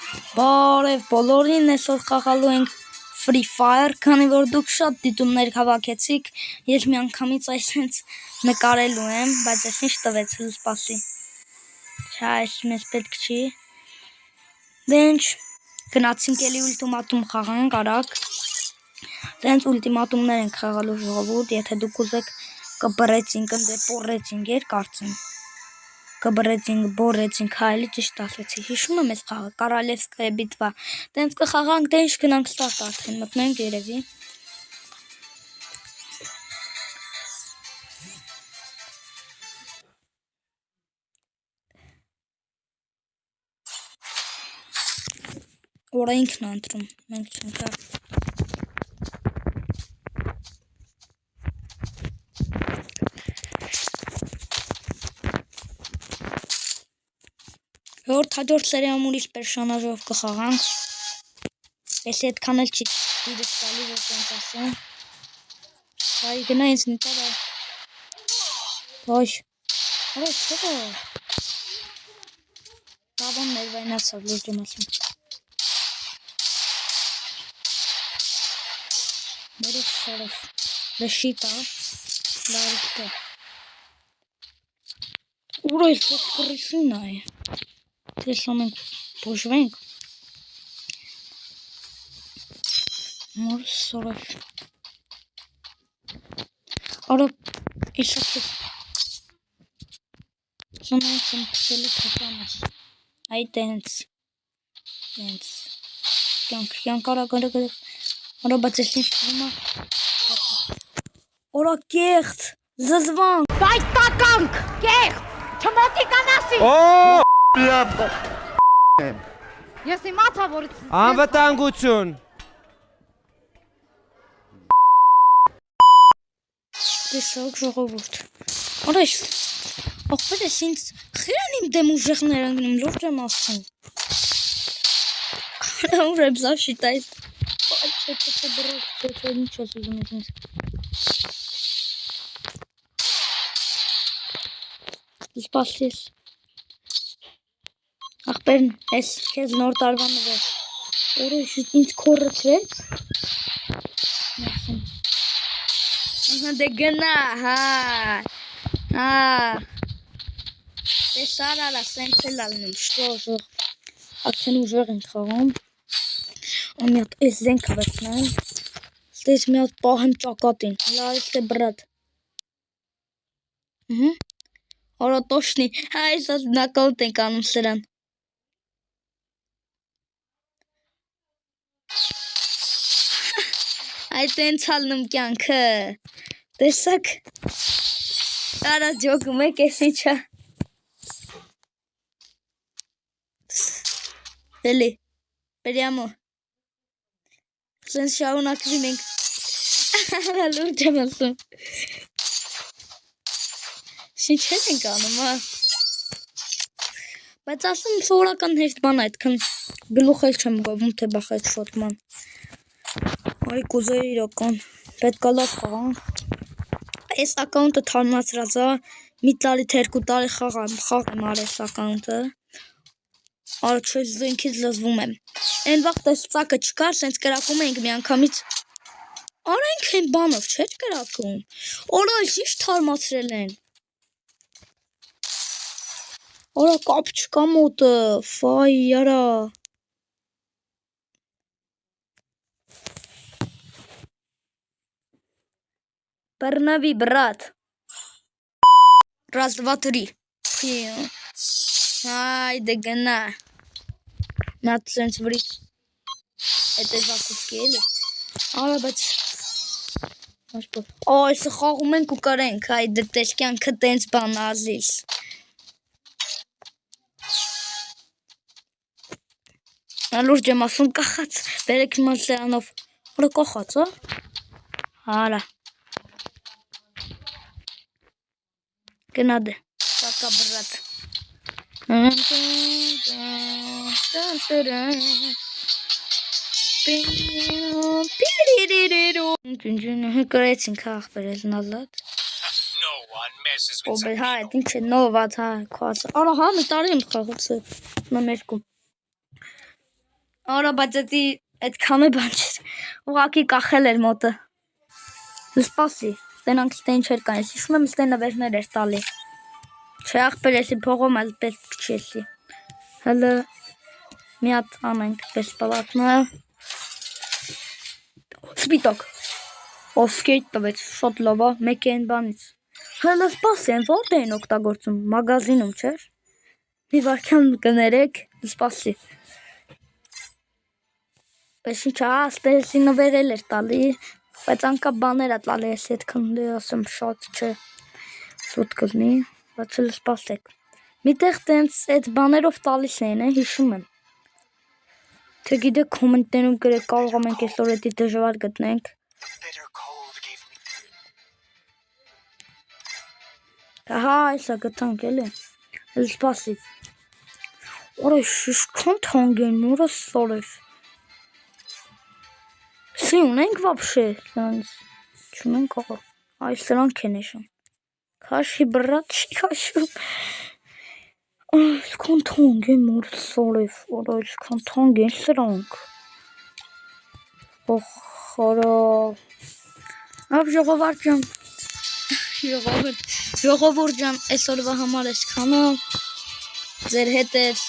Բարև բոլորին, այսօր խաղալու ենք Free Fire, քանի որ դուք շատ դիտումներ հավաքեցիք, ես միանգամից այսպես նկարելու եմ, բայց ես ինչ տվեց, սպասի։ Չէ, այս մեզ պետք չի։ Դե ինչ, գնացինք էլի ուլտիմատում խաղանք, արագ։ Դենց ուլտիմատումներ ենք խաղալու ժողովուրդ, եթե դուք ուզեք կբռեցինք, ընդ պոռեցինք, կարծեմ։ Կբռեցինք, բորեցինք, հայելի ճիշտ ասեցի, հիշում եմ այս խաղը, Կարալևսկայա բիտվա, դենց կխաղանք, դե ինչ գնանք ստարտ արդեն, մտնենք երևի։ Օրա ինքն ընտրում, մենք չենք հա։ Հաջորդ սերիամ ուրիշ պերսոնաժով կխաղանք։ Ես այդքան էլ չի դիրս տալի, որ տենց ասեմ։ Վայ, գնա ինձ նիտար է։ Ոյ, արա չեղա։ Բաբան ներվայնացավ, լուրջ եմ ասում։ Մերուս սարով, լշիտա, լարիքտը։ Ուրա ես ոտ կրիսին է։ Տեսա մենք բոժվենք։ Մորս սորով։ Արա իսա կեզ։ Զոնայց եմ պսելի թականս։ Այ տենց։ Տենց։ Կյանք արա գրը։ Արա բաց ես ինչ թվում է։ Արա կեղտ, զզվանք։ Բայց տականք, կեղտ, չմոտիկան ասի։ Ես իմացա, որ Անվտանգություն։ Տեսակ ժողովուրդ։ Արա ես ախպեր ես ինձ խիրան իմ դեմ ուժեղներ անգնում, լուրջ եմ ասում։ Արա ուր եմ զաշիտ այս։ Չէ բրոք, ինչ ես ուզում ես ինձ։ Սպասես։ Ախպերն, ես կեզ նոր տարվա նվեր։ Որը ինձ կորրծվեց։ Դե գնա, հա, դե սար ալա, սենց էլ ալնում, շտո, ակցեն ուժեղ ենք խաղում, մի հատ ես զենք վեցնեմ, ստես մի հատ պահեմ ճակատին, լարիս թե բրատ, արա տոշնի, հա ես ազ նակաուտ ենք անում սրան, այդ ենց հալնում կյանքը, տեսակ, արա ջոգում եք ես իչա, էլի, պերյամո, սենց շաունակվի մենք, արա լուրջ եմ ասում, շինչեր ենք անում, հա, բայց ասում սովորական հեշտ բան այդքան գլուխ էլ չեմ գովում, թե բախ այդ շոտման, այ կուզեր իրական, պետքա լավ խաղանք, այս ակաունտը թարմացրած է, մի տարի թե երկու տարի խաղ եմ արել այս ակաունտը, արա չես զենքից լզվում եմ, են վաղ տեսծակը չկար, սենց կրակում ենք մի անգամից, արա ենք են բանով չեր կրակում, արա այս ինչ թարմացրել են, արա կապ չկա մոտը, վայ արա, Պռնավի բրատ, Раз, два, три, հայդե գնա, նատ սենց վրից, էտ է զակուսկի էլի, արա բայց, այսը խաղում ենք ու կարենք, հայդե տեսկյանքը տենց բան ազիս, լուրջ եմ ասում կախած, բերեք իմ սերանով, արա կախած, արա, Գնադե, կակա բրատ, կրեցինք աղբեր էլ նալատ, Օբեր հայ, ինչ է նովատ հայ, քոած, արա հա մի տարի եմ խաղացել, նամ երկու, Արա բայց էդի այդքան է բան չէր։ Ուղղակի կախել էր մոտը։ Սպասի, տենանք ստեն չէր կան, ես հիշում եմ ստեն նվերներ էր տալի։ Չէ ախպեր էսի փողում էլ պետք չի էսի։ Հələ մի հատ անենք պես պալատնա։ Սպիտակ։ Օսկեյտ տվեց, շատ լավ է, մեկ են բանից։ Հələ սպասի, են որտե են օգտագործում, մագազինում չէր։ Մի վարքյան կներեք, սպասի։ Պես ինչ ստեսի նվերել էր տալի, բայց անկա բաներ է տալի էսի այդքան դե ասեմ շատ չէ։ Սուտ կլնի, բայց էլ սպասեք։ Միտեղ տենց այդ բաներով տալիս էին, հիշում եմ։ Թե գիտեք կոմենտներում գրեք կարող ենք այսօր էդի դժվար գտնենք։ Ահա այսա գտանք էլի։ Էլ սպասի։ Օրը շիշքան թանկ են, մորը սորև։ Սի ունենք վաբշե, չունենք աղա, այս սրանք են էշան, կաշի բրատ չի կաշում, այսքան թանկ են մոր սորև, որա այսքան թանկ են սրանք, բոխարա, ավ ժողովուրդ ջան, այսօրվա համար այսքանը, ձեր հետ էր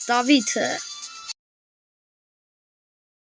Դավիթը,